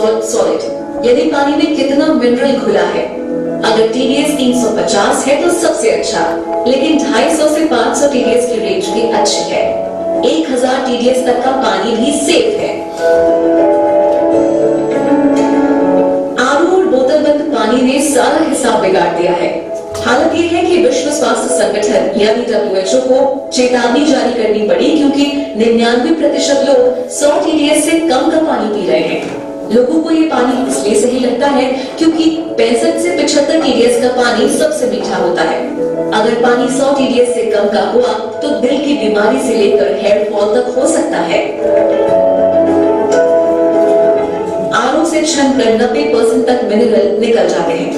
Salt solid यानी पानी में कितना मिनरल घुला है। अगर TDS 350 है तो सबसे अच्छा, लेकिन 250 से 500 TDS की रेंज भी अच्छी है। 1000 TDS तक का पानी भी सेफ है। आरओ और बोतलबंद पानी ने सारा हिसाब बिगाड़ दिया है। हालत ये है कि विश्व स्वास्थ्य संगठन यानी WHO को चेतावनी जारी करनी पड़ी, क्योंकि 99% लोग 100 TDS से कम का पानी पी रहे हैं। लोगों को ये पानी इसलिए सही लगता है क्योंकि 65 से 75 TDS का पानी सबसे मीठा होता है। अगर पानी 100 TDS से कम का हुआ तो दिल की बीमारी से लेकर हेयर फॉल तक हो सकता है। आरओ से छनकर 90% तक मिनरल निकल जाते हैं।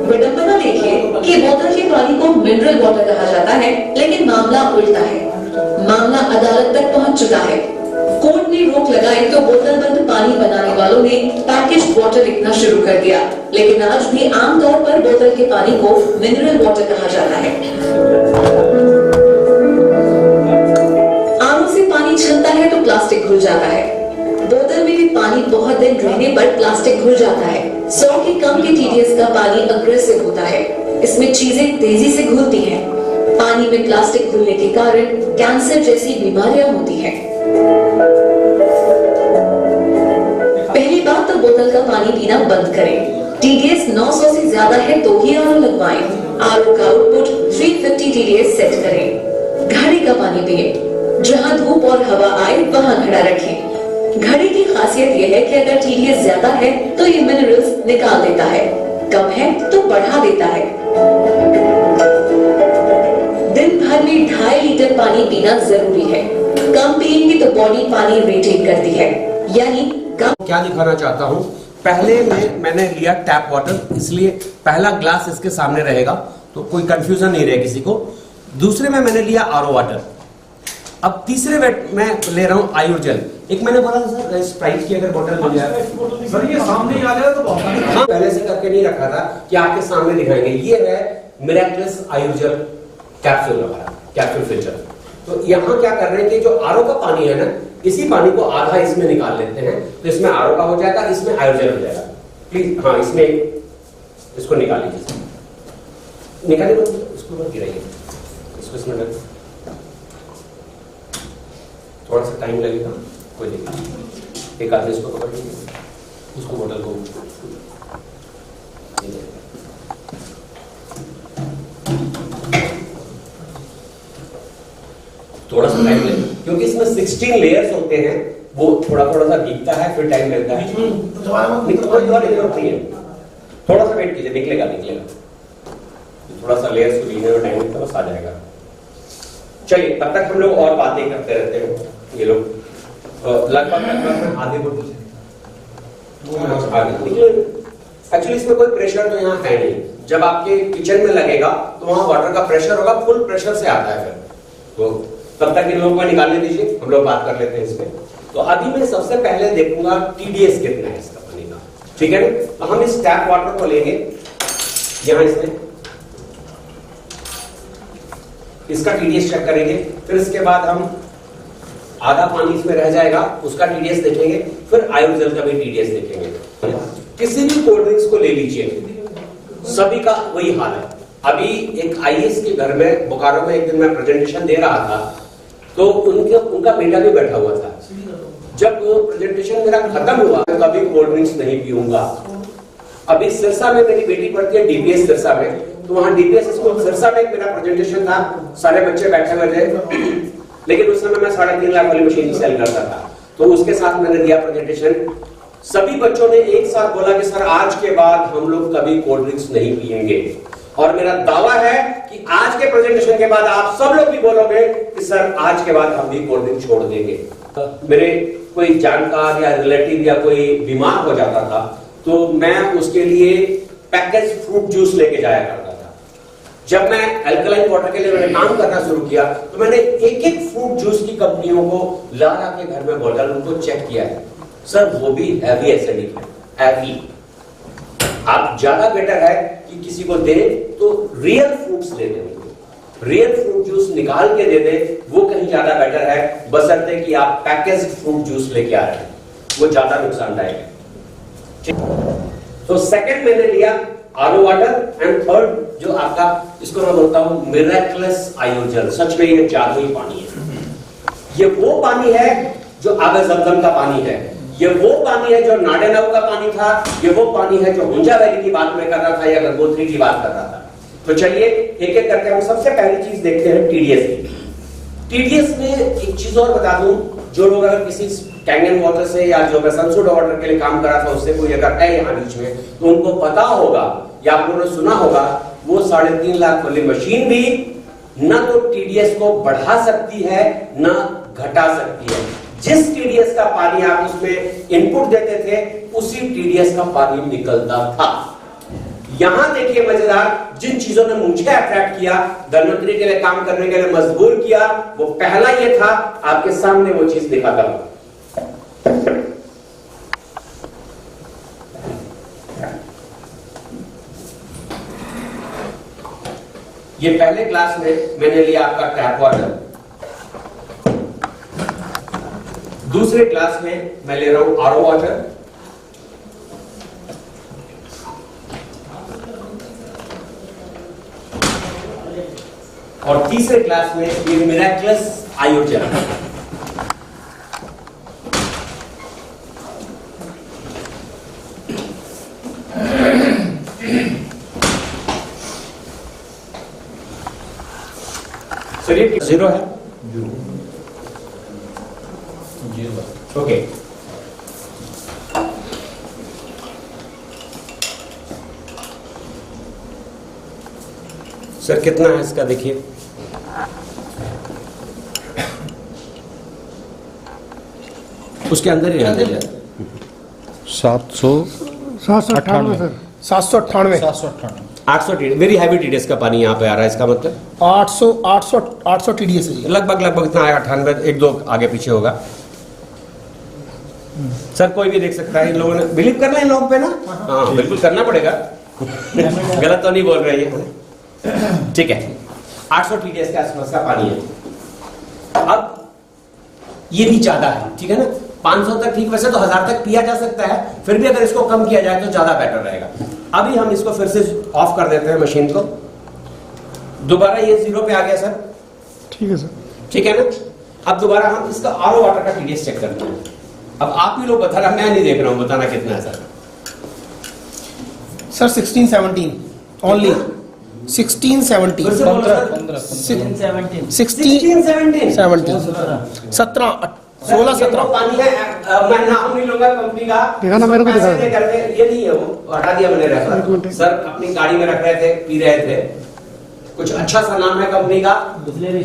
विडंबना देखिए कि बोतल के पानी को मिनरल वाटर कहा जाता है, लेकिन मामला उल्टा है। मामला अदालत तक पहुंच चुका है। कोर्ट ने रोक लगाई तो बोतलबंद पानी बनाने वालों ने पैकेज्ड वाटर लिखना शुरू कर दिया, लेकिन आज भी आमतौर पर बोतल के पानी को मिनरल वाटर कहा जाता है। आरओ से पानी छलता है तो प्लास्टिक घुल जाता है। बोतल में भी पानी बहुत दिन रहने पर प्लास्टिक घुल जाता है। 100 के कम के TDS का पानी अग्रेसिव होता है। इसमें चीजें तेजी से घुलती हैं। पानी में प्लास्टिक घुलने के कारण कैंसर जैसी बीमारियां होती हैं। पहली बात तो बोतल का पानी पीना बंद करें। TDS 900 से ज्यादा है तो ही आरओ लगवाएं। आरओ का आउटपुट 350 TDS सेट करें। घड़े का पानी पिए। जहां धूप और हवा आए वहां घड़ा रखें। घड़े की खासियत यह है कि अगर TDS ज्यादा है तो ये मिनरल्स निकाल देता है, कम है तो बढ़ा देता है। दिन भर में 2.5 लीटर पानी पीना जरूरी है। कम पिएंगे तो बॉडी पानी रिटेन करती है, यानी कम। क्या दिखाना चाहता हूँ, पहले मैंने लिया टैप वाटर, इसलिए पहला ग्लास इसके सामने रहेगा तो कोई कंफ्यूजन नहीं रहे किसी को। दूसरे में मैंने लिया आरओ वाटर। अब तीसरे में ले रहा हूँ आयुर्जेल। एक मैंने बोला था सर स्प्राइट की अगर बोतल मिल जाए सर, ये सामने ही आ जाए तो बहुत। हाँ, पहले से करके नहीं रखा था कि आपके सामने दिखाएंगे। ये है मिरेक्लस आयुर्जेल कैप्सूल वगैरह, कैप्सूल फिल्टर। तो यहाँ क्या कर रहे हैं कि जो आरओ का पानी है ना, इसी पानी को आधा इसमें निकाल लेते हैं, तो इसमें आरओ का हो जाएगा, इसमें आयुर्जेल हो जाएगा। प्लीज हाँ, इसमें इसको निकाल लीजिए, निकालिए तो इसको मत गिराइए, इसको इसमें लग, थोड़ा सा टाइम लगेगा, कोई नहीं। एक आदमी इसको पकड़ लीजिए, उसको बोतल को थोड़ा सा टाइम लगेगा, क्योंकि इसमें 16 लेयर्स होते हैं, वो थोड़ा थोड़ा सा भीगता है, फिर टाइम लगता है। थोड़ा सा वेट कीजिए, निकलेगा। थोड़ा सा लेयर्स को भीगने में टाइम लगता है, बस आ जाएगा। चलिए, तब तक हम लोग और बातें करते रहते हैं। ये लोग लगभग आधे को एक्चुअली इसमें कोई प्रेशर तो यहाँ है नहीं। जब आपके किचन में लगेगा तो वहां वाटर का प्रेशर होगा, फुल प्रेशर से आता है। फिर तो तब तक इन लोगों को निकालने दीजिए, हम लोग बात कर लेते हैं इसमें। तो अभी मैं सबसे पहले देखूंगा TDS कितना है इसका पानी का, ठीक है ना। तो हम इस टैप वाटर को लेंगे, यहां इसमें इसका TDS चेक करेंगे, फिर इसके बाद हम आधा पानी इसमें रह जाएगा, उसका TDS देखेंगे, फिर आयुर्जेल का भी TDS देखेंगे। किसी भी कोल्ड ड्रिंक्स को ले लीजिए, सभी का वही हाल है। अभी एक IAS के घर में बोकारो में एक दिन मैं प्रेजेंटेशन दे रहा था, तो उनका बेटा भी बैठा हुआ था। जब वो प्रेजेंटेशन मेरा खत्म हुआ, मैं कभी कोल्ड ड्रिंक्स नहीं पीऊंगा। अभी सिरसा में मेरी बेटी पढ़ती है, DPS सिरसा में, तो वहां DPS स्कूल सिरसा में मेरा प्रेजेंटेशन था, सारे बच्चे बैठे हुए थे, लेकिन उस समय मैं 3.5 लाख वाली मशीन सेल करता था। तो उसके साथ मैंने दिया प्रेजेंटेशन। सभी बच्चों ने एक साथ बोला कि सर आज के बाद हम लोग कभी कोल्ड ड्रिंक्स नहीं पिएंगे। और मेरा दावा है कि आज के प्रेजेंटेशन के बाद आप सब लोग भी बोलोगे कि सर आज के बाद हम भी कोल्ड ड्रिंक छोड़ देंगे। मेरे कोई जानकार या रिलेटिव या कोई बीमार हो जाता था, तो मैं उसके लिए पैकेज फ्रूट जूस लेके जाया करता था। जब मैं अल्कलाइन वाटर के लिए मैंने काम करना शुरू किया, तो मैंने एक एक फ्रूट जूस की कंपनियों को ला के घर में बोतल उनको चेक किया है। सर वो भी हैवी एसिडिक है, हैवी। आप ज्यादा बेटर है कि किसी को दे तो रियल फ्रूट्स दे दें, रियल फ्रूट जूस निकाल के दे दे, वो कहीं ज्यादा बेटर है, बशर्ते कि आप पैकेज्ड फ्रूट जूस लेके आ रहे हैं, वो ज्यादा नुकसानदायक है। तो सेकंड मैंने लिया आरओ वाटर एंड थर्ड जो आपका इसको मैं बोलता हूं मिरेकलस आयोजल। सच में ये जादुई पानी है। ये वो पानी है जो आबे जमजम का पानी है। ये वो पानी है जो नाडेनव का पानी था। ये वो पानी है जो हुंजा वैली की बात में कर रहा था या गंगोत्री की बात कर रहा था। तो चलिए एक एक करके हम सबसे पहली चीज देखते हैं टीडीएस की। टीडीएस में एक चीज और बता दूं, जो लोग अगर किसी कैंगन वाटर से या जो मैं सनसुड वाटर के लिए काम कर रहा था उससे कोई अगर है यहाँ बीच में, तो उनको पता होगा या आप लोगों ने सुना होगा वो 3.5 लाख वाली मशीन भी न तो टीडीएस को बढ़ा सकती है न घटा सकती है। जिस टीडीएस का पानी आप उसमें इनपुट देते थे उसी टीडीएस का पानी निकलता था। यहां देखिए मजेदार, जिन चीजों ने मुझे अट्रैक्ट किया, धनवंतरी के लिए काम करने के लिए मजबूर किया, वो पहला ये था, आपके सामने वो चीज दिखाता हूं। ये पहले क्लास में मैंने लिया आपका टैप वाटर, दूसरे क्लास में मैं ले रहा हूं आरओ वाटर, और तीसरे क्लास में ये मिरेकलस आयोजन। चलिए 0 है, ओके। सर कितना है इसका देखिए, उसके अंदर ही रहने दिया 798 800 वेरी हैवी टीडीएस का पानी यहाँ पे आ रहा है। इसका मतलब 800 टीडीएस है लगभग इतना है, 98 एक दो आगे पीछे होगा। सर कोई भी देख सकता है, इन लोगों ने बिलीव करना है इन लोगों पे ना, हाँ बिल्कुल करना पड़ेगा। गलत तो नहीं बोल रहे हैं, ठीक है। 800 टीडीएस के आसपास का पानी है। अब ये भी ज्यादा है, ठीक है ना, 500 तक ठीक, वैसे तो 1000 तक पिया जा सकता है, फिर भी अगर इसको कम किया जाए तो ज्यादा बेटर रहेगा। अभी हम इसको फिर से ऑफ कर देते हैं मशीन को, दोबारा ये 0 पे आ गया सर, ठीक है सर, ठीक है ना। अब दोबारा हम इसका आरओ वाटर का टीडीएस चेक करते हैं। अब आप ही लोग बता रहा, मैं नहीं देख रहा हूं, बताना कितना है सर। सर 16-17 ओनली, 16-17 16-17 पानी है, मैं नाम नहीं लूंगा कंपनी का, दिखाना मेरे को, दिखा करके ये नहीं है, वो हटा दिया मैंने रेफर। सर अपनी गाड़ी में रख रहे थे, पी रहे थे, कुछ अच्छा सा नाम है कंपनी का,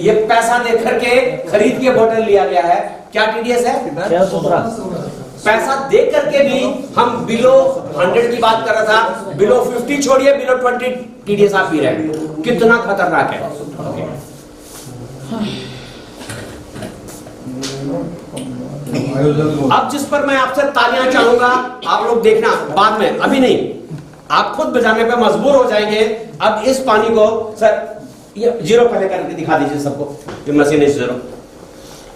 ये पैसा दे करके खरीद के बोतल लिया गया है। क्या टीडीएस है? पैसा दे करके भी हम बिलो 100 की बात कर रहा था, बिलो 50 छोड़िए, बिलो 20 टीडीएस आप पी रहे हैं, कितना खतरनाक है। अब जिस पर मैं आपसे तालियां चाहूंगा, आप लोग देखना बाद में, अभी नहीं, आप खुद बजाने पे मजबूर हो जाएंगे। अब इस पानी को सर ये 0 पहले करके दिखा दीजिए सबको, ये मशीन इस 0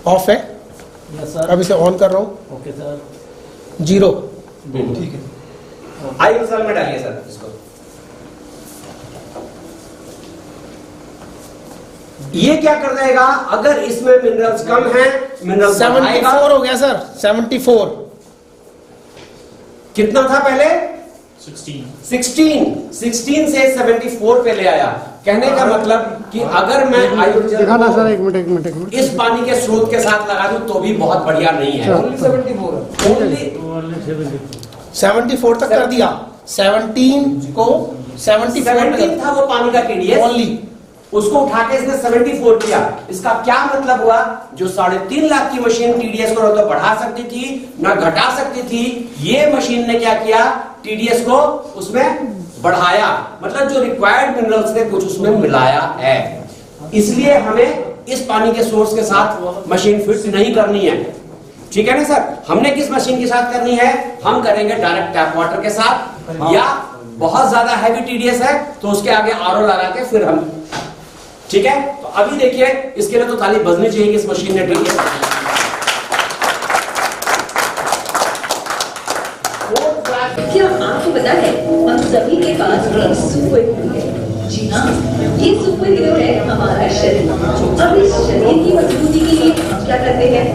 ऑफ है। सर अब इसे ऑन कर रहा हूं, ओके सर, 0 ठीक है। आई मिसाल में डालिए सर इसको, ये क्या कर देगा, अगर इसमें मिनरल्स कम हैं, मिनरल्स 74 हो गया सर, 74। कितना था पहले? 16 से 74 पे ले आया। कहने का मतलब कि अगर मैं आयोजन दिखाना सर, एक मिनट इस पानी के स्रोत के साथ लगा दूं तो भी बहुत बढ़िया नहीं है। ओनली 74 तक कर दिया, 17 को 74 था वो पानी का टीडीएस ओनली, उसको उठा के इसने 74 किया। इसका क्या मतलब हुआ, जो 3.5 लाख की मशीन टीडीएस को न तो बढ़ा सकती थी ना घटा सकती थी, ये मशीन ने क्या किया, टीडीएस को उसमें बढ़ाया। मतलब जो रिक्वायर्ड मिनरल्स थे कुछ उसमें मिलाया है। इसलिए हमें इस पानी के सोर्स के साथ मशीन फिट नहीं करनी है, ठीक है ना सर। हमने किस मशीन के साथ करनी है, हम करेंगे डायरेक्ट टैप वाटर के साथ, या बहुत ज्यादा हैवी टीडीएस है तो उसके आगे आरओ लगा के फिर हम, ठीक है। तो अभी देखिए, इसके लिए तो ताली बजनी चाहिए कि इस मशीन ने टीडीएस क्या आपको पता है हम सभी के पास एक सुपर हीरो है? जी हाँ, ये सुपर हीरो है हमारा शरीर। अब इस शरीर की मजबूती के लिए हम क्या करते हैं?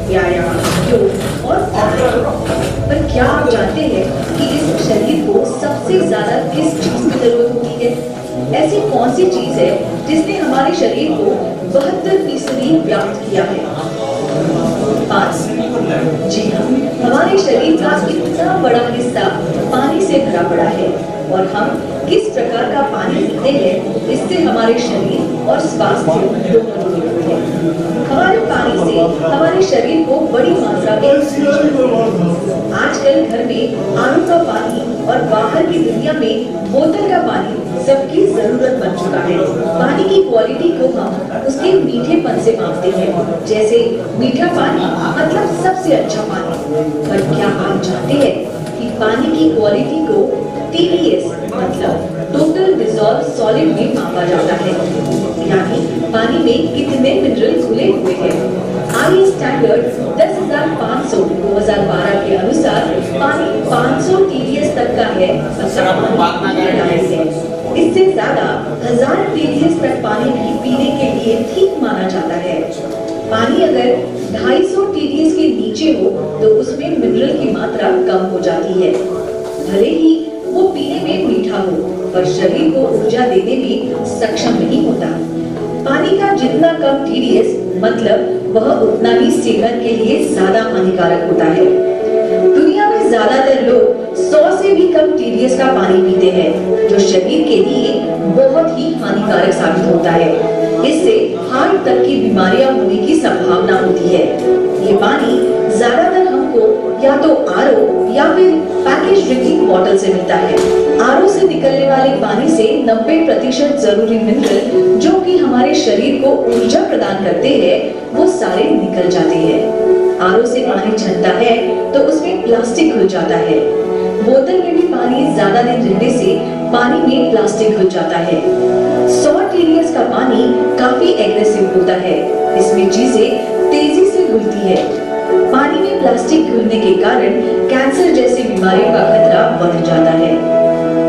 व्यायाम, योग और प्राणायाम। पर क्या आप जानते हैं कि इस शरीर को सबसे ज्यादा किस चीज की जरूरत होती है? ऐसी कौन सी चीज है जिसने हमारे शरीर को 72% व्याप्त किया है? पानी। जी हाँ, हमारे शरीर का इतना बड़ा हिस्सा पानी से भरा पड़ा है और हम किस प्रकार का पानी पीते हैं इससे हमारे शरीर और स्वास्थ्य दोनों जुड़े हुए हैं। हमारे पानी से हमारे शरीर को बड़ी मात्रा में आजकल घर में आरओ का पानी और बाहर की दुनिया में बोतल का पानी सबकी जरूरत बन चुका है। पानी की क्वालिटी को हम उसके मीठेपन से मापते हैं, जैसे मीठा पानी मतलब सबसे अच्छा पानी। पर क्या आप जानते हैं कि पानी की क्वालिटी को TDS मतलब टोटल डिसॉल्व सॉलिड में मापा जाता है, यानी पानी में कितने मिनरल घुले हुए हैं। आरई स्टैंडर्ड 10,500 2012 के अनुसार पानी 500 TDS तक का है, मतलब पानी है। इससे ज्यादा 1000 TDS तक पानी भी पीने के लिए ठीक माना जाता है। पानी अगर 250 TDS के नीचे हो तो उसमें मिनरल की मात्रा कम हो जाती है। भले ही वो पीने में मीठा हो, पर शरीर को ऊर्जा देने में सक्षम नहीं होता। पानी का जितना कम TDS मतलब वह उतना ही सेहत के लिए ज्यादा हानिकारक होता है। दुनिया में ज्यादातर लोग 100 से भी कम TDS का पानी पीते हैं, जो शरीर के लिए बहुत ही हानिकारक साबित होता है। इससे हार्ट तक की बीमारियां होने की संभावना होती है। ये पानी ज्यादातर हमको या तो आरओ या फिर पैकेज ड्रिंकिंग वाटर से मिलता है। आरओ से निकलने वाले पानी से 90% जरूरी मिनरल जो कि हमारे शरीर को ऊर्जा प्रदान करते हैं वो सारे निकल जाते हैं। आरओ से पानी छनता है तो उसमें प्लास्टिक घुल जाता है। बोतल में भी पानी ज्यादा दिन रहने से पानी में प्लास्टिक घुल जाता है। 100 TDS का पानी काफी एग्रेसिव होता है, इसमें चीजें तेजी से घुलती है। पानी में प्लास्टिक घुलने के कारण कैंसर जैसी बीमारियों का खतरा बढ़ जाता है।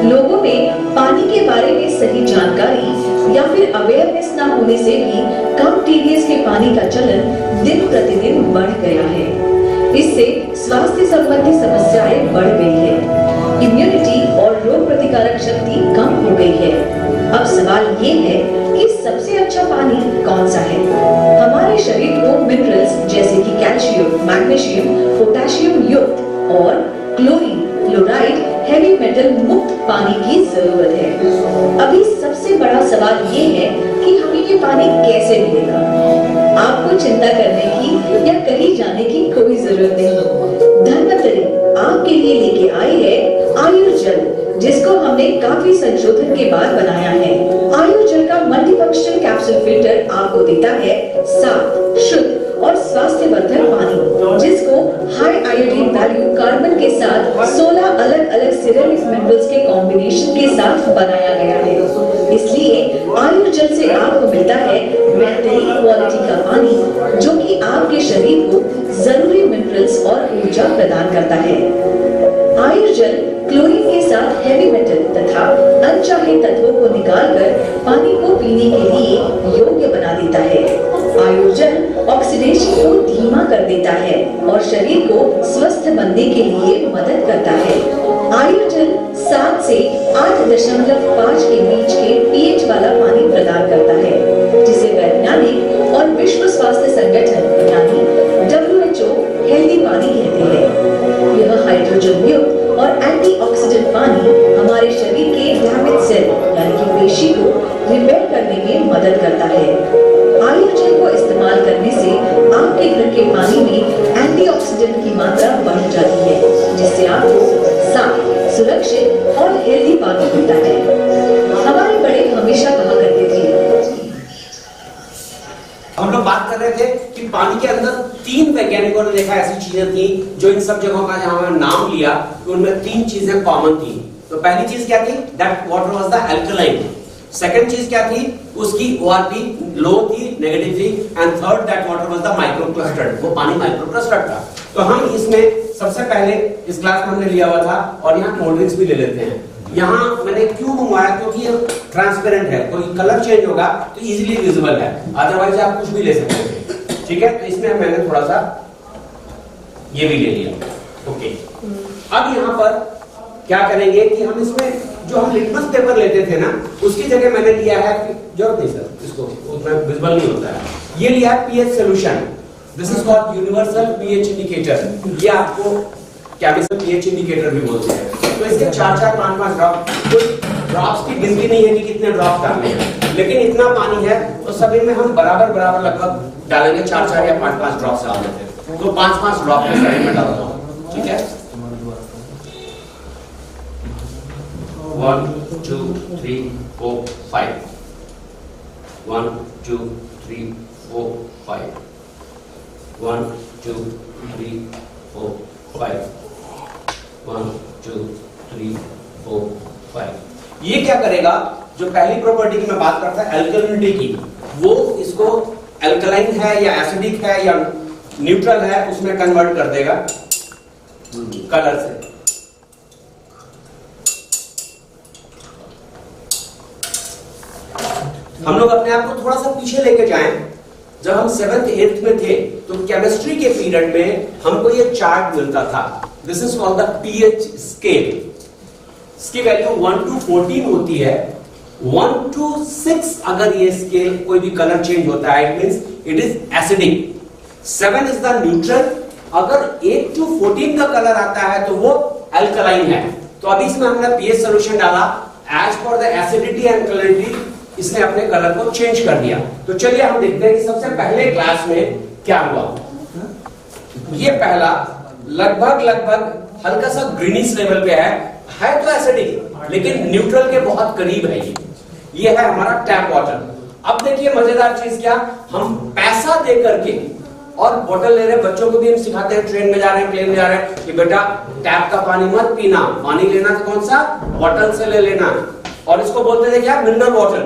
लोगों में पानी के बारे में सही जानकारी या फिर अवेयरनेस न होने से भी कम TDS के पानी का चलन दिन प्रतिदिन बढ़ गया है। इससे स्वास्थ्य संबंधी समस्याएं बढ़ गई है। इम्यूनिटी और रोग प्रतिकारक शक्ति कम हो गई है। अब सवाल ये है कि सबसे अच्छा पानी कौन सा है? हमारे शरीर को मिनरल्स जैसे कि कैल्शियम, मैग्नीशियम, पोटेशियम युक्त और क्लोरीन, फ्लोराइड, हेवी मेटल मुक्त पानी की जरूरत है। अभी सबसे बड़ा सवाल ये है कि हमें ये पानी कैसे मिलेगा? आपको चिंता करने की या कहीं जाने की कोई जरूरत नहीं। धन्वंतरी आपके लिए लेके आई है आयुर्जल, जिसको हमने काफी संशोधन के बाद बनाया है। आयुर्जल का मल्टीफंक्शनल कैप्सूल फिल्टर आपको देता है साफ, शुद्ध और स्वास्थ्यवर्धक पानी, जिसको हाई आयोडीन वैल्यू कार्बन के साथ 16 अलग अलग सिरेमिक मिनरल्स के कॉम्बिनेशन के साथ बनाया गया है। इसलिए आयुर्जल से आपको मिलता है बेहतरीन क्वालिटी का पानी, जो कि आपके शरीर को जरूरी मिनरल्स और ऊर्जा प्रदान करता है। आयुर्जल क्लोरीन के साथ हेवी मेटल तथा अनचाहे तत्वों को निकालकर पानी को पीने के लिए योग्य बना देता है। आयुर्जल ऑक्सीडेशन को धीमा कर देता है और शरीर को स्वस्थ बनने के लिए मदद करता है। आयुर्जल 7 से 8.5 के बीच के pH वाला पानी प्रदान करता है, जिसे वैज्ञानिक और विश्व स्वास्थ्य संगठन यानी WHO हेल्दी पानी कहते हैं। यह हाइड्रोजन युक्त और एंटीऑक्सीडेंट पानी हमारे शरीर के डैमेज सेल यानी कि पेशी को रिपेयर करने में मदद करता है। आयुर्जल को इस्तेमाल करने से आपके घर के पानी में एंटीऑक्सीडेंट की मात्रा बढ़ जाती है, जिससे आपको साफ, सुरक्षित और हेल्दी पानी मिलता है। हमारे बड़े हमेशा कहा करते थे। हम लोग बात कर रहे थे कि पानी के अंदर 3 वैज्ञानिकों ने देखा ऐसी चीजें थी जो इन सब जगहों का जहां हमने नाम लिया कि उनमें 3 चीजें कॉमन थी। तो पहली चीज क्या थी? That water was the alkaline, second चीज क्या थी, उसकी ORP लो थी, नेगेटिव थी, and third that water was the micro clustered, वो पानी माइक्रो क्लस्टर्ड था। तो हम इसमें सबसे पहले इस क्लास में हमने लिया हुआ था, और यहाँ कोल्ड ड्रिंक्स भी ले लेते हैं। यहाँ मैंने क्यों मंगवाया, क्योंकि ये ट्रांसपेरेंट है, कोई कलर चेंज होगा तो इजीली विजिबल है, अदरवाइज आप कुछ भी ले सकते हैं। ठीक है, तो इसमें मैंने थोड़ा सा ये भी ले लिया। ओके, अब यहाँ पर क्या करेंगे कि हम इसमें जो हम लिटमस पेपर लेते थे ना, उसकी जगह मैंने लिया है, जरूरत नहीं सर, इसको उतना विजिबल नहीं होता है, ये लिया है pH solution. This is called universal pH indicator. ये आपको केमिकल पीएच इंडिकेटर भी बोलते हैं। तो इसके 4-4, 5-5 ड्रॉप, तो ड्रॉप्स की गिनती नहीं है कि कितने ड्रॉप डालने हैं, लेकिन इतना पानी है तो सभी में हम बराबर बराबर लगभग डालेंगे, 4-4 या 5-5 ड्रॉप से डाल देते हैं। तो 5-5 ड्रॉप के साइड में डालता हूँ। ठीक है, 1 2 3 4 5 1 2 3 4 5 1 2 3 4 5 1 2 3 4 5। ये क्या करेगा, जो पहली प्रॉपर्टी की मैं बात करता है एल्कलिनिटी की, वो इसको एल्कलाइन है या एसिडिक है या न्यूट्रल है उसमें कन्वर्ट कर देगा कलर से। हम लोग अपने आप को थोड़ा सा पीछे लेके जाएं, जब हम 7th 8th में थे तो केमिस्ट्री के पीरियड में हमको ये चार्ट मिलता था। This is called the pH scale. इसकी वैल्यू 1 to 14 होती है। 1 to 6 अगर ये स्केल कोई भी कलर चेंज होता है, it means it is acidic. 7 is the neutral. अगर 8 to 14 का कलर आता है तो वो अल्कलाइन है। तो अभी इसमें हमने पीएच सॉल्यूशन डाला, as for the acidity and alkalinity इसने अपने कलर को चेंज कर दिया। तो चलिए हम देखते हैं कि सबसे पहले क्लास में क्या हुआ। ये पहला लगभग हल्का सा ग्रीनिश लेवल पे है तो एसिडिक लेकिन न्यूट्रल के बहुत करीब है। ये है हमारा टैप वाटर। अब देखिए मजेदार चीज क्या, हम पैसा दे करके और बोतल ले रहे हैं, बच्चों को भी हम सिखाते हैं, ट्रेन में जा रहे हैं, प्लेन में जा रहे हैं कि बेटा टैप का पानी मत पीना, पानी लेना तो कौन सा बोतल से ले लेना। और इसको बोलते थे क्या, मिनरल वाटर।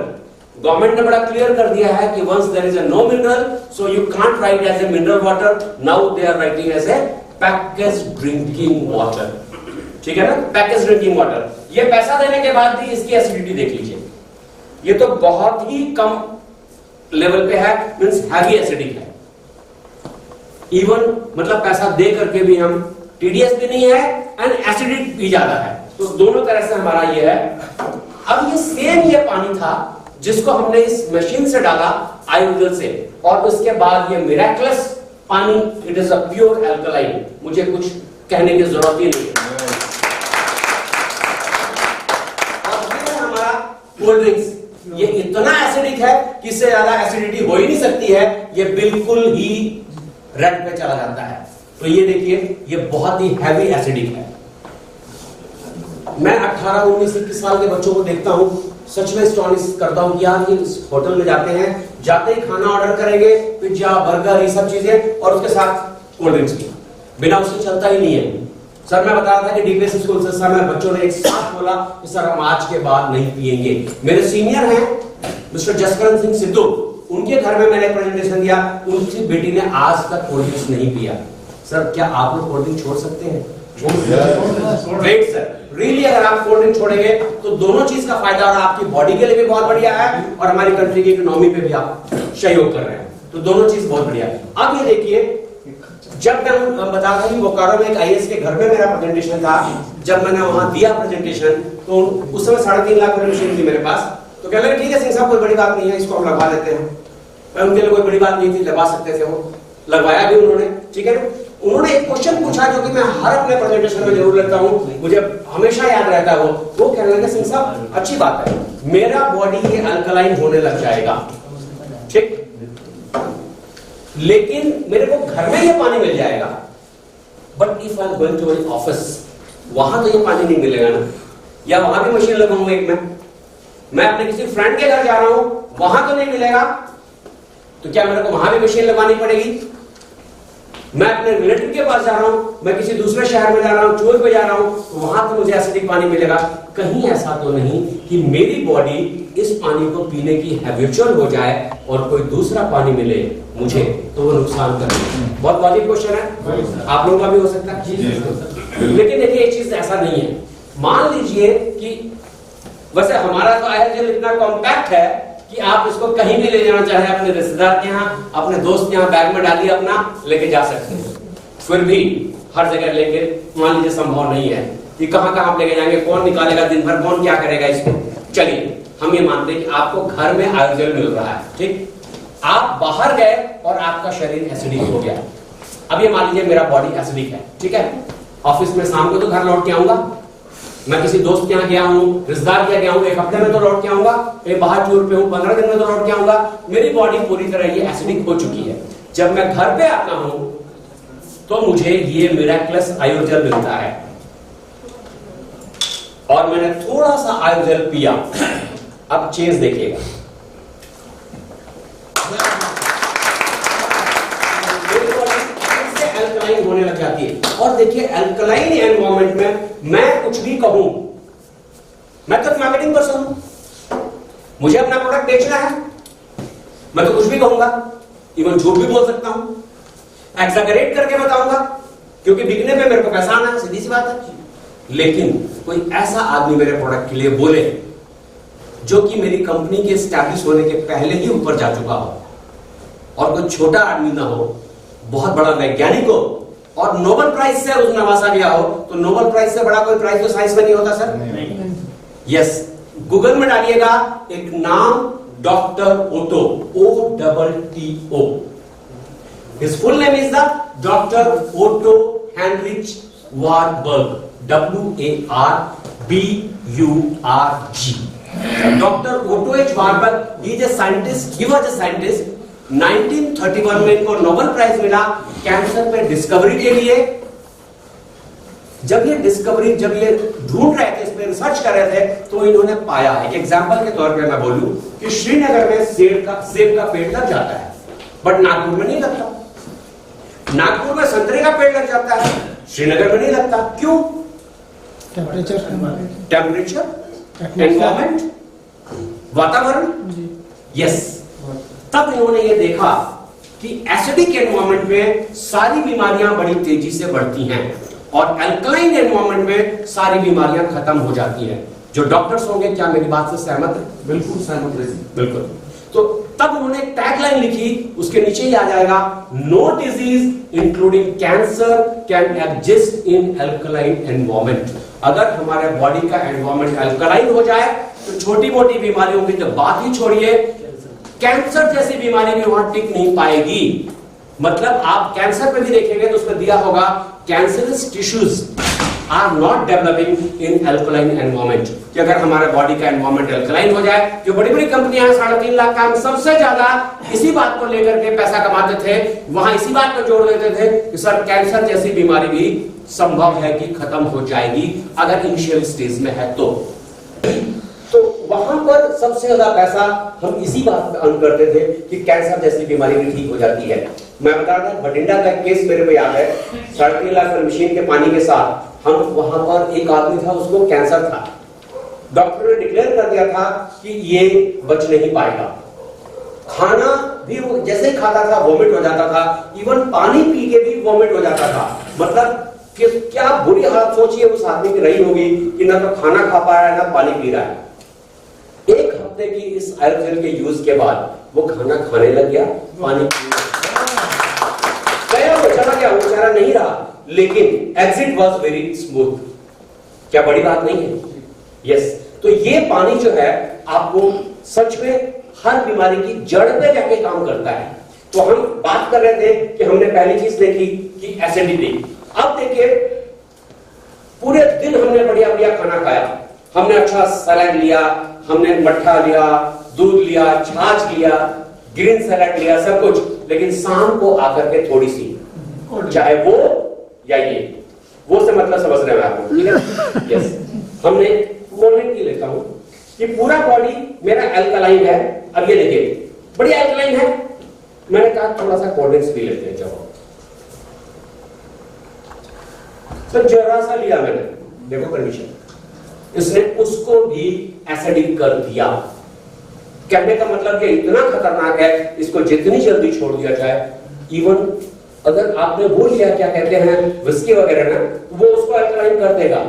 गवर्नमेंट ने बड़ा क्लियर कर दिया है कि once there is a no mineral so you can't write as a mineral water, now they are writing as a package drinking water. ठीक है ना, पैकेज ड्रिंकिंग वाटर। ये पैसा देने के बाद भी इसकी एसिडिटी देख लीजिए, ये तो बहुत ही कम लेवल पे है, मींस हैवी एसिडिक है। इवन मतलब पैसा दे करके भी हम टीडीएस भी नहीं है एंड एसिडिक भी ज्यादा है। तो दोनों तरह से हमारा ये है। अब ये सेम ये पानी था जिसको हमने इस मशीन से डाला आयोडल से, और उसके बाद ये मिरेकलस पानी, it is a pure alkaline. मुझे कुछ कहने की जरूरत ही नहीं है। और ये हमारा कोल्ड ड्रिंक्स, ये इतना एसिडिक है कि इससे ज्यादा एसिडिटी हो ही नहीं सकती है, ये बिल्कुल ही रेड पे चला जाता है। तो ये देखिए ये बहुत ही हैवी एसिडिक है। मैं 18, 19, 21 साल के बच्चों को देखता हूं, सच में एस्टॉनिश करता हूं कि यार ये होटल में जाते हैं, जाते ही खाना ऑर्डर करेंगे, पिज्जा बर्गर ये सब चीजें, और उसके साथ कोल्ड ड्रिंक्स भी, बिना उसके चलता ही नहीं है। सर मैं बता रहा था कि डीपीएस स्कूल से सर में बच्चों ने एक साथ बोला कि सर हम आज के बाद नहीं पिएंगे। मेरे सीनियर हैं मिस्टर जसकरण सिंह सिद्धू, उनके घर में मैंने प्रेजेंटेशन दिया, उनकी बेटी ने आज तक कोल्ड ड्रिंक्स नहीं पिया। सर क्या आप लोग कोल्ड ड्रिंक छोड़ सकते हैं? ग्रेट सर, रियली अगर आप कोल्ड ड्रिंक छोड़ेंगे तो दोनों चीज का फायदा, और आपकी बॉडी के लिए भी बहुत बढ़िया है और हमारी कंट्री की इकोनॉमी पे भी आप सहयोग कर रहे हैं, तो दोनों चीज बहुत बढ़िया है। अब ये देखिए, जब मैं बता रहा हूं बोकारो में एक आईएएस के घर में मेरा प्रेजेंटेशन था, जब मैंने वहां दिया प्रेजेंटेशन तो उस समय 3.5 लाख वाली मशीन थी मेरे पास। तो कह लगे ठीक है सिंह साहब कोई बड़ी बात नहीं है, इसको हम लगवा लेते हैं। उनके लिए कोई बड़ी बात नहीं थी, लगवा सकते थे, वो लगवाया भी उन्होंने। ठीक है, उन्होंने एक क्वेश्चन पूछा जो कि मैं हर अपने प्रेजेंटेशन में जरूर लेता हूं, मुझे हमेशा याद रहता है। वो कहने लगे सिंह साहब अच्छी बात है, मेरा बॉडी ये अल्कलाइन होने लग जाएगा, ठीक, लेकिन मेरे को घर में ये पानी मिल जाएगा, but if I am going to my office, वहां तो ये पानी नहीं मिलेगा ना, या वहां भी मशीन लगाऊंगा एक मैं अपने किसी फ्रेंड के घर जा रहा हूं, वहां तो नहीं मिलेगा, तो क्या मेरे को वहां भी मशीन लगानी पड़ेगी? मैं अपने रिलेटिव के पास जा रहा हूं, मैं किसी दूसरे शहर में जा रहा हूं, टूर पे जा रहा हूं, तो वहां तो मुझे एसिडिक पानी मिलेगा। कहीं ऐसा तो नहीं कि मेरी बॉडी इस पानी को पीने की हैबिचुअल हो जाए और कोई दूसरा पानी मिले मुझे तो वो नुकसान करे। बहुत लॉजिक क्वेश्चन है, आप लोगों का भी हो सकता है। लेकिन देखिए एक चीज ऐसा नहीं है। मान लीजिए कि वैसे हमारा तो आयोजन इतना कॉम्पैक्ट है कि आप इसको कहीं भी ले जाना चाहे, अपने रिश्तेदार के यहाँ, अपने दोस्त के यहाँ बैग में डालिए, अपना लेके जा सकते हैं। फिर भी हर जगह लेके मान लीजिए संभव नहीं है कि कहां कहां आप लेके जाएंगे, कौन निकालेगा दिन भर, कौन क्या करेगा इसको। चलिए हम ये मानते हैं कि आपको घर में आयोजन मिल रहा है, ठीक। आप बाहर गए और आपका शरीर एसिडिक हो गया। अब ये मान लीजिए मेरा बॉडी एसिडिक है, ठीक है। ऑफिस में शाम को तो घर लौट के आऊंगा, मैं किसी दोस्त के यहाँ गया हूँ, रिश्तेदार के यहाँ गया हूँ, एक हफ्ते में तो लौट के आऊंगा, एक बाहर टूर पे हूँ, 15 दिन में तो लौट के आऊंगा। मेरी बॉडी पूरी तरह ये एसिडिक हो चुकी है। जब मैं घर पे आता हूं तो मुझे ये मिराक्युलस आयोजल मिलता है और मैंने थोड़ा सा आयोजल पिया। अब चेंज देखिएगा, एल्कलाइन होने लग जाती है। और देखिए एल्कलाइन एनवायरनमेंट में मैं कुछ भी कहूं, मैं तो मार्केटिंग पर्सन हूं, मुझे अपना प्रोडक्ट बेचना है, मैं तो कुछ भी कहूंगा, इवन झूठ भी बोल सकता हूं, एक्सैगरेट करके बताऊंगा, क्योंकि बिकने पे मेरे को पैसा आना है, सीधी सी बात है। लेकिन कोई ऐसा आदमी मेरे प्रोडक्ट के लिए बोले जो कि मेरी कंपनी के एस्टैब्लिश होने के पहले ही ऊपर जा चुका हो, और कोई छोटा आदमी ना हो, बहुत बड़ा वैज्ञानिक हो और नोबेल प्राइज से उस नवाजा गया हो, तो नोबेल प्राइज से बड़ा कोई प्राइज तो साइंस में नहीं होता सर। यस, गूगल में डालिएगा एक नाम, doctor Otto, OTTO। His full name is the Dr. Otto Heinrich Warburg, WARBURG. Dr. Otto H. Warburg, he is a scientist. He was a scientist. 1931 में इनको नोबेल प्राइज मिला कैंसर पे discovery के लिए। जब ये डिस्कवरी, जब ये ढूंढ रहे थे, इस पे रिसर्च कर रहे थे, तो इन्होंने पाया, एक एग्जांपल के तौर पे मैं बोलूं कि श्रीनगर में सेब का पेड़ लग जाता है, बट नागपुर में नहीं लगता। नागपुर में संतरे का पेड़ लग जाता है, श्रीनगर में नहीं लगता। क्यों? टेम्परेचर, एनवायरमेंट, वातावरण। यस, तब इन्होंने ये देखा कि एसिडिक एनवायरमेंट में सारी बीमारियां बड़ी तेजी से बढ़ती हैं और अल्कलाइन एनवायरनमेंट में सारी बीमारियां खत्म हो जाती हैं। जो डॉक्टर्स होंगे, क्या मेरी बात से सहमत है? बिल्कुल सहमत है। बिल्कुल। तो तब उन्होंने एक टैगलाइन लिखी, उसके नीचे ही आ जाएगा, no disease including cancer can exist in alkaline environment. अगर हमारे बॉडी का एनवायरनमेंट अल्कलाइन हो जाए तो छोटी मोटी बीमारियों की तो बात ही छोड़िए, कैंसर जैसी बीमारी भी वहां टिक नहीं पाएगी। मतलब आप कैंसर पे भी देखेंगे तो उसमें दिया होगा cancerous tissues are not developing in alkaline environment. कि अगर हमारे बॉडी का एनवायरनमेंट अल्कलाइन हो जाए, जो बड़ी बड़ी कंपनियां हैं 3.5 लाख का, सबसे ज्यादा इसी बात को लेकर के पैसा कमाते थे, वहां इसी बात पर जोड़ देते थे कि सर कैंसर जैसी बीमारी भी संभव है कि खत्म हो जाएगी अगर इनिशियल स्टेज में है तो वहां पर सबसे ज्यादा पैसा हम इसी बात पे अर्न करते थे कि कैंसर जैसी बीमारी भी ठीक हो जाती है। मैं बता दूं, भटिंडा का केस मेरे को याद है। 3.5 लाख मशीन के पानी के साथ हम वहां पर, एक आदमी था, उसको कैंसर था, डॉक्टर ने डिक्लेयर कर दिया था कि ये बच नहीं पाएगा। खाना भी वो जैसे ही खाता था वॉमिट हो जाता था, इवन पानी पी के भी वॉमिट हो जाता था। मतलब कि क्या बुरी हालत सोचिए उस आदमी की रही होगी कि ना तो खाना खा पा रहा है ना पानी पी रहा है। एक हफ्ते की इस आयोजन के यूज के बाद वो खाना खाने लग गया, पानी गया, वो चला गया, वो बेचारा नहीं रहा, लेकिन एग्जिट वाज वेरी स्मूथ। क्या बड़ी बात नहीं है? यस। तो ये पानी जो है आपको सच में हर बीमारी की जड़ पे जाके काम करता है। तो हम बात कर रहे थे कि हमने पहली चीज देखी कि एसिडिटी। अब देखिए, पूरे दिन हमने बढ़िया बढ़िया खाना खाया, हमने अच्छा सलाद लिया, हमने मट्ठा लिया, दूध लिया, छाछ लिया, ग्रीन सलाद लिया, सब कुछ, लेकिन शाम को आकर के थोड़ी सी, चाहे वो या ये, वो से मतलब समझ रहे हैं आपको, ठीक है? यस। हमने कोल्ड की लेता हूं कि पूरा बॉडी मेरा अल्कलाइन है। अब ये देखिए, बड़ी अल्कलाइन है, मैंने कहा थोड़ा सा कोल्ड ड्रिंक्स पी लेते हैं। जब तो जरा सा लिया मैंने, देखो कंडीशन, इसने उसको भी एसिडिक कर दिया। कहने का मतलब कि इतना खतरनाक है, इसको जितनी जल्दी छोड़ दिया जाए, इवन अगर आपने वो लिया क्या कहते हैं विस्की वगैरह ना, वो उसको अल्कलाइन कर देगा,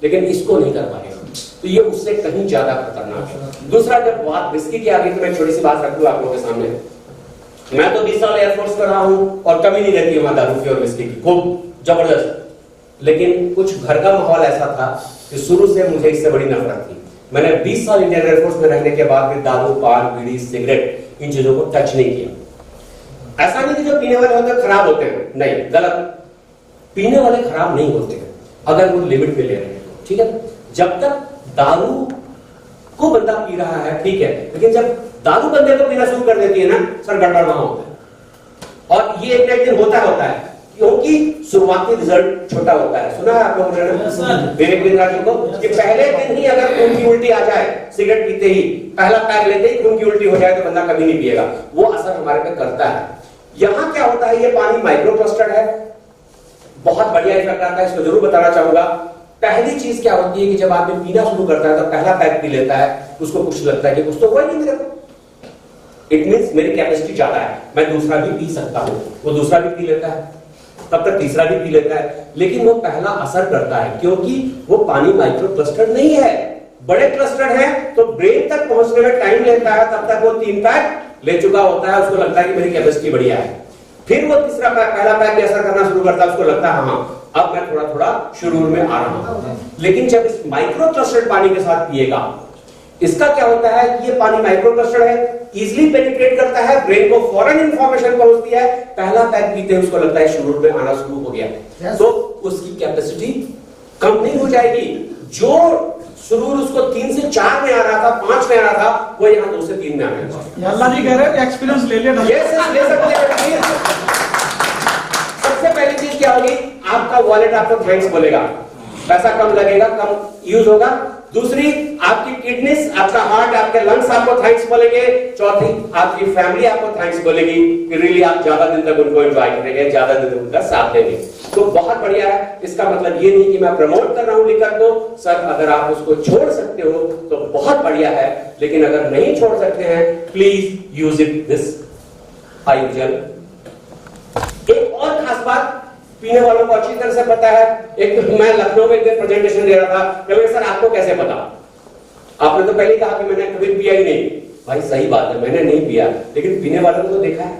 लेकिन इसको नहीं कर पाएगा। तो ये उससे कहीं ज्यादा खतरनाक है। दूसरा, जब बात विस्की की आ गई तो मैं छोटी सी बात रख दूं आप लोगों के सामने। मैं तो 20 साल एयरफोर्स कर रहा हूं और कमी नहीं रहती वहां दारू की और विस्की की, खूब जबरदस्त। लेकिन कुछ घर का माहौल ऐसा था कि शुरू से मुझे इससे बड़ी नफरत थी। मैंने 20 साल इंडियन एयरफोर्स में रहने के बाद भी दारू, पान, बीड़ी, सिगरेट इन चीजों को टच नहीं किया। ऐसा नहीं कि जो पीने वाले होते हैं खराब होते हैं, नहीं, गलत। पीने वाले खराब नहीं होते हैं अगर वो लिमिट में ले रहे हैं, ठीक है। जब तक दारू को बंदा पी रहा है ठीक है, लेकिन जब दारू बंदे को पीना शुरू कर देती है ना, सर गड़बड़ वहां होता है। और ये एक दिन होता है क्योंकि शुरुआती रिजल्ट छोटा होता है। सुना है आप लोगों ने विवेक बिंद्रा जी को कि पहले दिन ही अगर खून की उल्टी आ जाए, सिगरेट पीते ही पहला पैक लेते ही खून की उल्टी हो जाए तो बंदा कभी नहीं पिएगा। वो असर हमारे पे करता है। यहां क्या होता है, ये पानी माइक्रो क्लस्टर्ड है, बहुत बढ़िया इफेक्ट आता है, इसको जरूर बताना चाहूंगा। पहली चीज क्या होती है कि जब आदमी पीना शुरू करता है तो पहला पैक पी लेता है, उसको कुछ लगता है कि कुछ तो हुआ ही नहीं मेरे को, इट मींस मेरी कैपेसिटी ज्यादा है, मैं दूसरा भी पी सकता हूं। वो दूसरा भी पी लेता है, तब तक तीसरा भी पी लेता है, लेकिन वो पहला असर करता है क्योंकि वो पानी माइक्रो क्लस्टर नहीं है। बड़े क्लस्टर है तो ब्रेन तक पहुंचने में टाइम लेता है, तब तक वो 3 पैक ले चुका होता है, उसको लगता है कि मेरी कैपेसिटी बढ़िया है। फिर वो तीसरा पैक, पहला पैक भी असर करना शुरू करता है, उसको लगता है हाँ अब मैं थोड़ा थोड़ा शुरू में आ रहा हूं। लेकिन जब इस माइक्रो क्लस्टर्ड पानी के साथ पिएगा, इसका क्या होता है कि ये पानी माइक्रो क्लस्टर्ड है, इजीली पेनिट्रेट करता है, ब्रेन को फौरन इंफॉर्मेशन पहुंचती है। पहला पैक पीते हैं उसको लगता है शुरू में आना शुरू हो गया, तो उसकी कैपेसिटी कम नहीं हो जाएगी। जो शुरू उसको 3 से 4 में आ रहा था, 5 में आ रहा था, वो यहाँ 2 से 3 में आ गया। अल्लाह जी कह रहे हैं एक्सपीरियंस ले लिया, ले सकते हैं। सबसे पहली चीज क्या होगी, आपका वॉलेट आपको थैंक्स बोलेगा, पैसा कम लगेगा, कम यूज होगा। दूसरी, आपकी किडनीज, आपका हार्ट, आपके लंग्स आपको थैंक्स बोलेंगे। चौथी, आपकी फैमिली आपको थैंक्स बोलेगी कि रियली आप ज्यादा दिन तक उनको एंजॉय करेंगे, ज्यादा दिन उनका साथ देंगे। तो बहुत बढ़िया है। इसका मतलब ये नहीं कि मैं प्रमोट कर रहा हूं लिकर को, सर अगर आप उसको छोड़ सकते हो तो बहुत बढ़िया है, लेकिन अगर नहीं छोड़ सकते हैं प्लीज यूज इट दिस आयुर्जल। एक और खास बात पीने वालों को अच्छी तरह से पता है। एक मैं लखनऊ में एक दिन प्रेजेंटेशन दे रहा था, कहे सर आपको कैसे पता? आपने तो पहले कहा कि मैंने कभी पिया ही नहीं। भाई सही बात है, मैंने नहीं पिया, लेकिन पीने वालों को तो देखा है।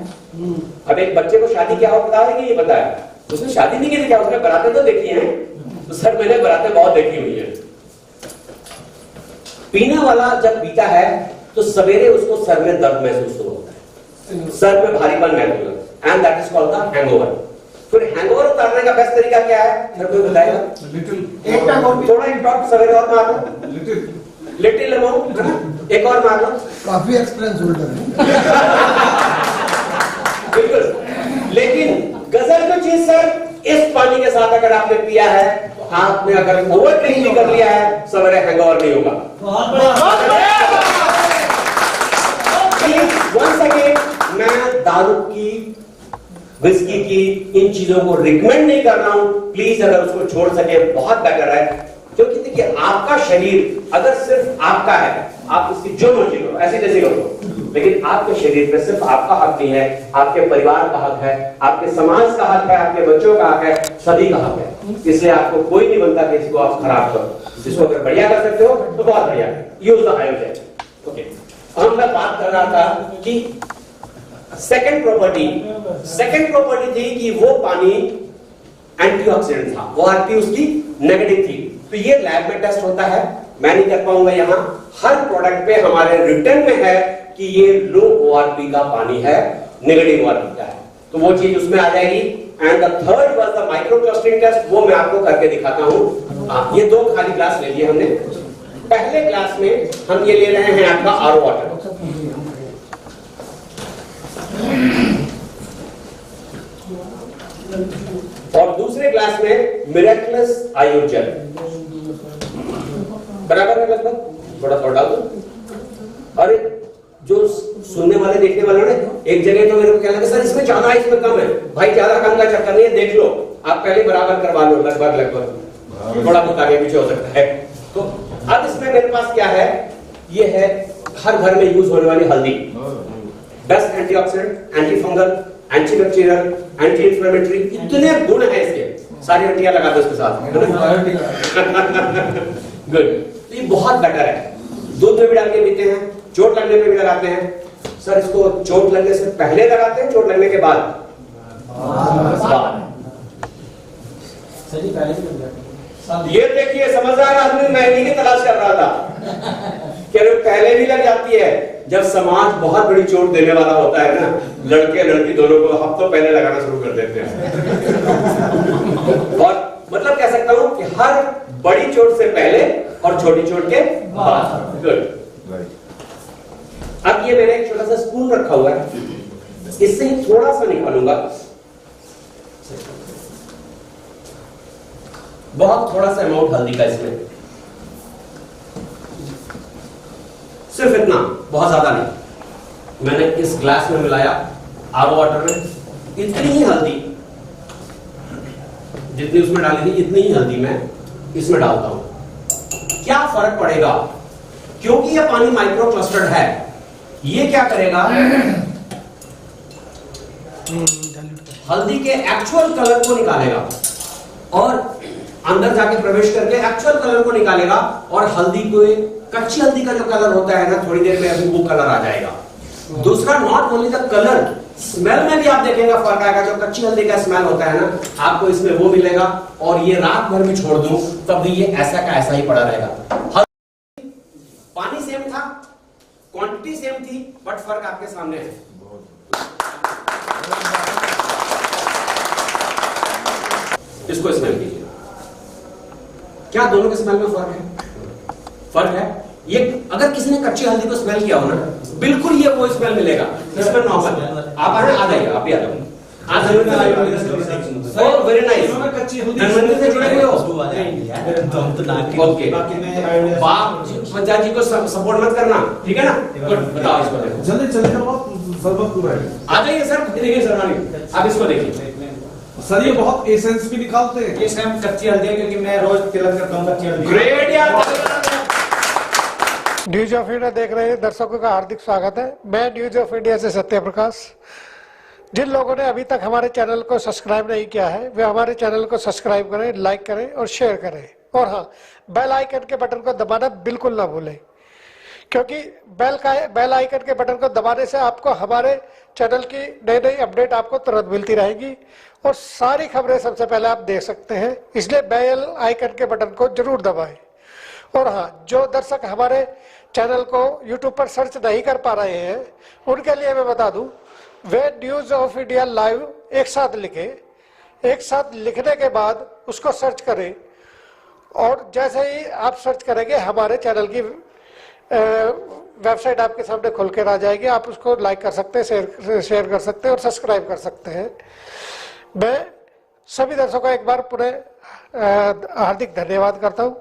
अब एक बच्चे को शादी क्या हो पता है कि नहीं पता है? उसने शादी नहीं की, क्या उसने बरातें तो देखी हैं? तो सर मैंने बरातें बहुत देखी हुई है। पीने वाला जब पीता है तो सवेरे उसको सर में दर्द महसूस होता है, सर में भारीपन महसूस होता है, and that is called the hangover. फिर हैंगओवर उतारने का बेस्ट तरीका क्या है, मेरे को बताएगा? एक टाइम और थोड़ा एक ड्रॉप सवेरे और मार लो, लिटिल अमाउंट, है ना? एक और मार लो। काफी एक्सपीरियंस होल्डर है। बिल्कुल। लेकिन गजल की चीज सर, इस पानी के साथ अगर आपने पिया है तो आपने अगर ओवर ड्रिंक भी कर लिया है, सवेरे हैंगओवर नहीं होगा। वंस अगेन, मैं दारू की, विस्की की, इन चीजों को रिकमेंड नहीं कर रहा हूं। प्लीज अगर उसको छोड़ सके बहुत बेटर है, क्योंकि देखिए आपका शरीर अगर सिर्फ आपका है, आप उसकी जो मर्जी करो, ऐसी जैसी करो, लेकिन आपके शरीर पे सिर्फ आपका हक नहीं है, आपके परिवार का हक है, आपके समाज का हक है, आपके बच्चों का हक है, सभी का हक है। इसलिए आपको कोई नहीं बनता कि इसको आप खराब करो। इसको अगर बढ़िया कर सकते हो तो बहुत बढ़िया, यूज द आयुर्वेद। ओके, हम मैं बात कर रहा था कि सेकंड प्रॉपर्टी थी कि वो पानी एंटीऑक्सीडेंट था, वो आरपी उसकी नेगेटिव थी। तो ये लैब में टेस्ट होता है, मैं नहीं कर पाऊंगा यहां। हर प्रोडक्ट पे हमारे रिटर्न में है कि ये लो ओआरपी का पानी है, नेगेटिव ओआरपी का है, तो वो चीज उसमें आ जाएगी। And the third was the micro clustering test, वो मैं आपको करके दिखाता हूं। ये 2 खाली ग्लास ले लिए हमने। पहले ग्लास में हम ये ले रहे हैं आपका आरओ वाटर, और दूसरे ग्लास में मिरेक्युलस आयुर्जल। बराबर है लगभग, थोड़ा थोड़ा डाल दो। और जो सुनने वाले देखने वाले ने एक जगह तो मेरे को कहना कि सर इसमें ज्यादा है, इसमें कम है। भाई ज्यादा कम का चक्कर नहीं है, देख लो आप पहले बराबर करवा लो, लगभग थोड़ा बहुत आगे पीछे हो सकता है। तो अब इसमें मेरे पास क्या है, ये है हर घर में यूज होने वाली हल्दी। Best antioxidant, anti fungal, anti bacterial, anti inflammatory, इतने गुण है इसके, सारी हड्डियां लगा दो इसके साथ। गुड। तो ये बहुत बेटर है, दूध में भी डाल के पीते हैं, चोट लगने पे भी लगाते हैं। सर इसको चोट लगने से पहले लगाते हैं, चोट लगने के बाद? ये देखिए समझदार आदमी महंगी की तलाश कर रहा था कि पहले भी लग जाती है। जब समाज बहुत बड़ी चोट देने वाला होता है ना, लड़के लड़की दोनों को हफ्तों पहले लगाना शुरू कर देते हैं। और मतलब कह सकता हूं कि हर बड़ी चोट से पहले और छोटी चोट के बाद। गुड। अब ये मैंने एक छोटा सा स्पून रखा हुआ है, इससे ही थोड़ा सा निकालूंगा, बहुत थोड़ा सा अमाउंट हल्दी का इसमें, सिर्फ इतना, बहुत ज्यादा नहीं। मैंने इस ग्लास में मिलाया आरओ वाटर में, इतनी ही हल्दी, जितनी उसमें डाली थी इतनी ही हल्दी मैं इसमें डालता हूं। क्या फर्क पड़ेगा, क्योंकि यह पानी माइक्रो क्लस्टर्ड है, ये क्या करेगा, हल्दी के एक्चुअल कलर को निकालेगा और अंदर जाके प्रवेश करके एक्चुअल कलर को निकालेगा, और हल्दी को, कच्ची हल्दी का जो कलर होता है ना, थोड़ी देर में अभी वो कलर आ जाएगा। दूसरा, not only the colour, smell में भी आप देखेंगे फर्क आएगा। जो कच्ची हल्दी का स्मेल होता है ना, आपको इसमें वो मिलेगा, और ये रात भर भी छोड़ दूं तब भी ये ऐसा का ऐसा ही पड़ा रहेगा। पानी सेम था, क्वांटिटी सेम थी, बट फर्क आपके सामने है। इसको स्मेल कीजिए, क्या दोनों के स्मेल में फर्क है? फर्क है। ये अगर किसी ने कच्ची हल्दी को स्मेल किया हो ना, बिल्कुल ये वो स्मेल मिलेगा, इसमें नॉर्मल। आप आ जाइए, आप ही आ जाओ। Very nice. धनवंतरी से जुड़े हुए हो? ओके। बाप बच्चा जी को सपोर्ट मत करना, ठीक है ना? बताओ इसको, जल्दी जल्दी करो, सरबत पूरा है। आ जाइए सर, देखिए सर, आप इसको देखिए सर, ये बहुत एसेंस भी निकालते हैं। ये सेम कच्ची हल्दी है, क्योंकि मैं रोज तिलक करता हूँ कच्ची हल्दी। ग्रेट यार। न्यूज ऑफ इंडिया देख रहे दर्शकों का हार्दिक स्वागत है। मैं न्यूज ऑफ इंडिया से सत्य प्रकाश। जिन लोगों ने अभी तक हमारे चैनल को सब्सक्राइब नहीं किया है, वे हमारे चैनल को सब्सक्राइब करें, लाइक करें और शेयर करें। और हाँ, बेल आइकन के बटन को दबाना बिल्कुल ना भूलें, क्योंकि बेल आइकन के बटन को दबाने से आपको हमारे चैनल की नई नई अपडेट आपको तुरंत मिलती रहेगी, और सारी खबरें सबसे पहले आप देख सकते हैं। इसलिए बेल आइकन के बटन को जरूर दबाएं। और हाँ, जो दर्शक हमारे चैनल को यूट्यूब पर सर्च नहीं कर पा रहे हैं, उनके लिए मैं बता दूं, वे न्यूज ऑफ इंडिया लाइव एक साथ लिखें। एक साथ लिखने के बाद उसको सर्च करें, और जैसे ही आप सर्च करेंगे हमारे चैनल की वेबसाइट आपके सामने खुल कर आ जाएगी। आप उसको लाइक कर सकते हैं, शेयर कर सकते हैं और सब्सक्राइब कर सकते हैं। मैं सभी दर्शकों का एक बार पुनः हार्दिक धन्यवाद करता हूँ।